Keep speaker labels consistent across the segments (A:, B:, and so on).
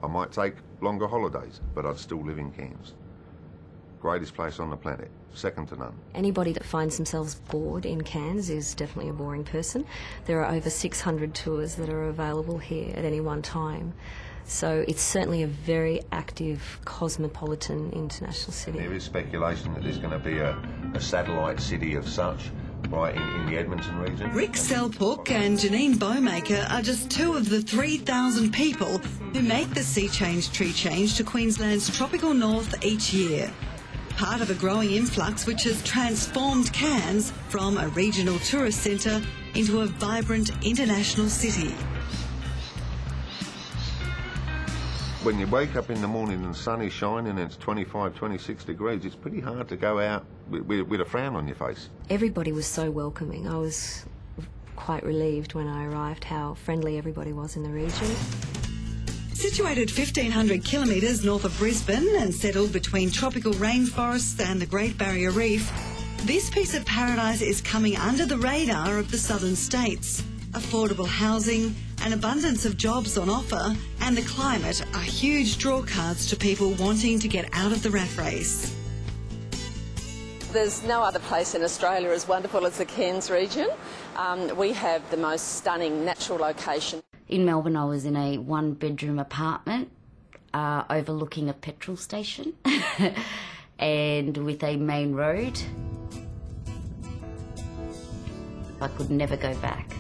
A: I might take longer holidays, but I'd still live in Cairns. Greatest place on the planet, second to none.
B: Anybody that finds themselves bored in Cairns is definitely a boring person. There are over 600 tours that are available here at any one time. So it's certainly a very active, cosmopolitan international city.
A: There is speculation that there's going to be a satellite city of such right in the Edmonton region.
C: Rick Selpook and Janine Bowmaker are just two of the 3,000 people who make the Sea Change Tree change to Queensland's tropical north each year. Part of a growing influx which has transformed Cairns from a regional tourist centre into a vibrant international city.
A: When you wake up in the morning and the sun is shining and it's 25, 26 degrees, it's pretty hard to go out with a frown on your face.
B: Everybody was so welcoming. I was quite relieved when I arrived how friendly everybody was in the region.
C: Situated 1,500 kilometres north of Brisbane and settled between tropical rainforests and the Great Barrier Reef, this piece of paradise is coming under the radar of the southern states. Affordable housing, an abundance of jobs on offer, and the climate are huge drawcards to people wanting to get out of the rat race.
D: There's no other place in Australia as wonderful as the Cairns region. We have the most stunning natural location.
E: In Melbourne, I was in a one-bedroom apartment overlooking a petrol station and with a main road. I could never go back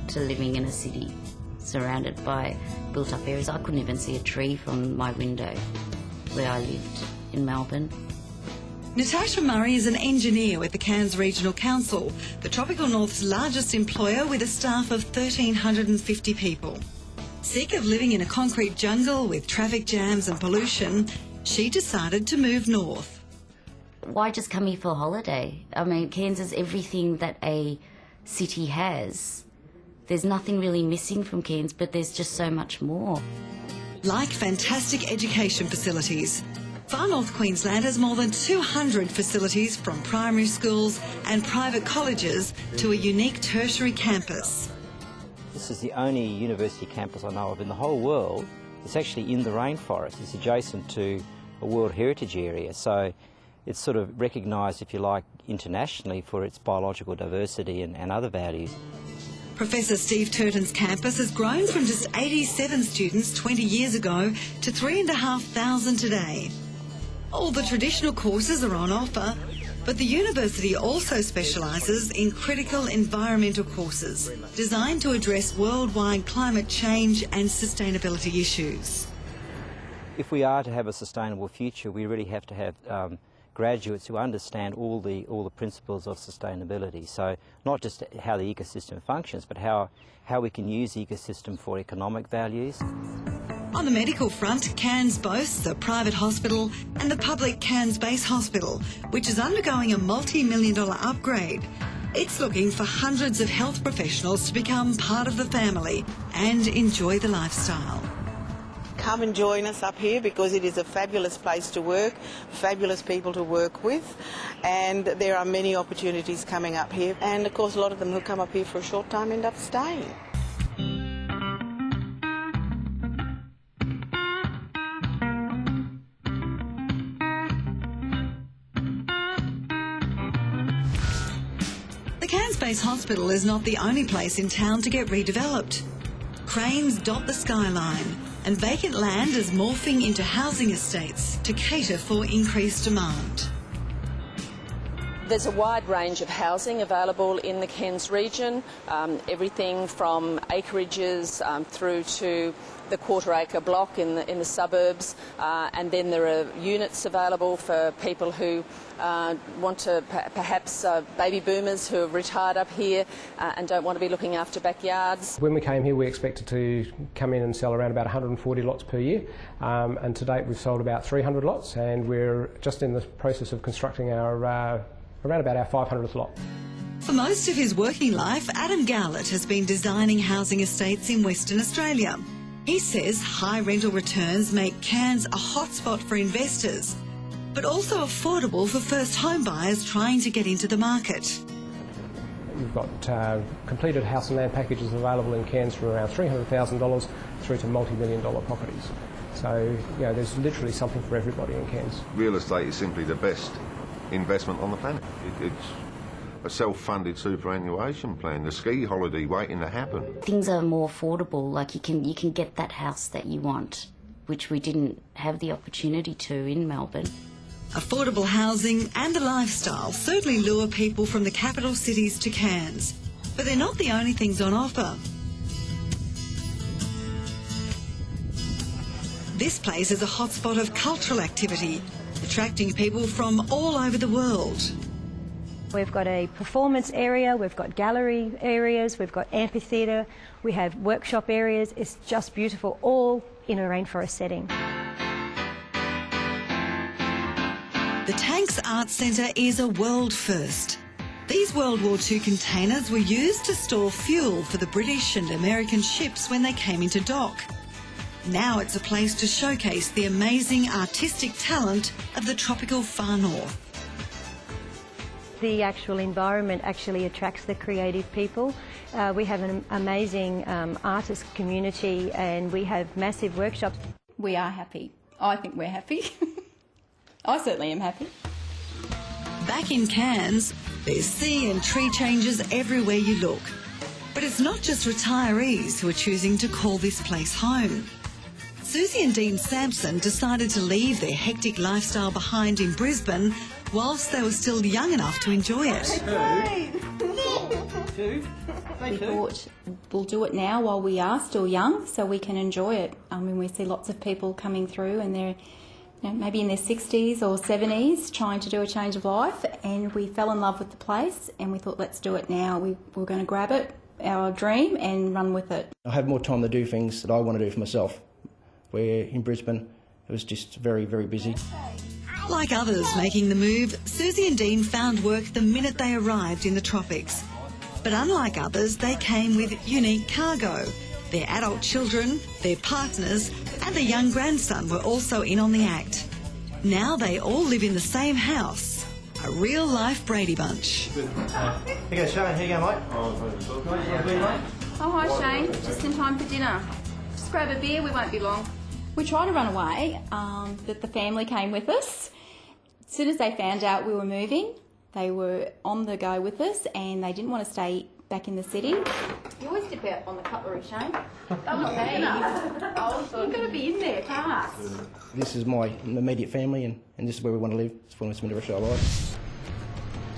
E: to living in a city surrounded by built-up areas. I couldn't even see a tree from my window where I lived in Melbourne.
C: Natasha Murray is an engineer with the Cairns Regional Council, the Tropical North's largest employer with a staff of 1,350 people. Sick of living in a concrete jungle with traffic jams and pollution, she decided to move north.
E: Why just come here for a holiday? I mean, Cairns is everything that a city has. There's nothing really missing from Cairns, but there's just so much more.
C: Like fantastic education facilities, Far North Queensland has more than 200 facilities from primary schools and private colleges to a unique tertiary campus.
F: This is the only university campus I know of in the whole world. It's actually in the rainforest. It's adjacent to a World Heritage Area, so it's sort of recognised, if you like, internationally for its biological diversity and other values.
C: Professor Steve Turton's campus has grown from just 87 students 20 years ago to 3,500 today. All the traditional courses are on offer, but the university also specialises in critical environmental courses designed to address worldwide climate change and sustainability issues.
F: If we are to have a sustainable future, we really have to have graduates who understand all the principles of sustainability. So not just how the ecosystem functions, but how we can use the ecosystem for economic values.
C: On the medical front, Cairns boasts a private hospital and the public Cairns Base Hospital, which is undergoing a multi-million-dollar upgrade. It's looking for hundreds of health professionals to become part of the family and enjoy the lifestyle.
G: Come and join us up here because it is a fabulous place to work, fabulous people to work with, and there are many opportunities coming up here. And of course a lot of them who come up here for a short time end up staying.
C: The Cairns Base Hospital is not the only place in town to get redeveloped. Cranes dot the skyline, and vacant land is morphing into housing estates to cater for increased demand.
D: There's a wide range of housing available in the Cairns region, everything from acreages through to the quarter-acre block in the suburbs, and then there are units available for people who want to, perhaps baby boomers who have retired up here and don't want to be looking after backyards.
H: When we came here, we expected to come in and sell around about 140 lots per year, and to date we've sold about 300 lots, and we're just in the process of constructing our around about our 500th lot.
C: For most of his working life, Adam Gowlett has been designing housing estates in Western Australia. He says high rental returns make Cairns a hotspot for investors, but also affordable for first home buyers trying to get into the market.
H: We've got completed house and land packages available in Cairns from around $300,000 through to multi-million-dollar properties. So, you know, there's literally something for everybody in Cairns.
A: Real estate is simply the best investment on the planet. It's a self-funded superannuation plan, the ski holiday waiting to happen.
E: Things are more affordable, like you can get that house that you want, which we didn't have the opportunity to in Melbourne.
C: Affordable housing and a lifestyle certainly lure people from the capital cities to Cairns. But they're not the only things on offer. This place is a hotspot of cultural activity, attracting people from all over the world.
I: We've got a performance area, we've got gallery areas, we've got amphitheatre, we have workshop areas. It's just beautiful, all in a rainforest setting.
C: The Tanks Arts Centre is a world first. These World War II containers were used to store fuel for the British and American ships when they came into dock. Now it's a place to showcase the amazing artistic talent of the tropical far north.
I: The actual environment actually attracts the creative people. We have an amazing artist community and we have massive workshops.
J: We are happy. I think we're happy. I certainly am happy.
C: Back in Cairns, there's sea and tree changes everywhere you look. But it's not just retirees who are choosing to call this place home. Susie and Dean Sampson decided to leave their hectic lifestyle behind in Brisbane whilst they were still young enough to enjoy it.
J: We thought we'll do it now while we are still young so we can enjoy it. I mean, we see lots of people coming through and they're maybe in their 60s or 70s trying to do a change of life, and we fell in love with the place and we thought, let's do it now. We were going to grab it, our dream, and run with it.
K: I have more time to do things that I want to do for myself, where in Brisbane it was just very, very busy.
C: Like others making the move, Susie and Dean found work the minute they arrived in the tropics. But unlike others, they came with unique cargo. Their adult children, their partners and their young grandson were also in on the act. Now they all live in the same house, a real-life Brady Bunch.
K: Here you go, Shane. Here you go, mate.
J: Oh, hi Shane, just in time for dinner. Just grab a beer, we won't be long. We tried to run away, but the family came with us. As soon as they found out we were moving, they were on the go with us and they didn't want to stay back in the city. You always dip out on the cutlery, Shane. That was me. You've got to be in there fast.
K: This is my immediate family and this is where we want to live. It's where we want to spend the rest of our lives.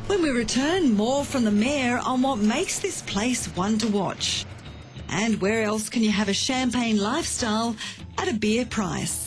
C: When we return, more from the Mayor on what makes this place one to watch. And where else can you have a champagne lifestyle at a beer price?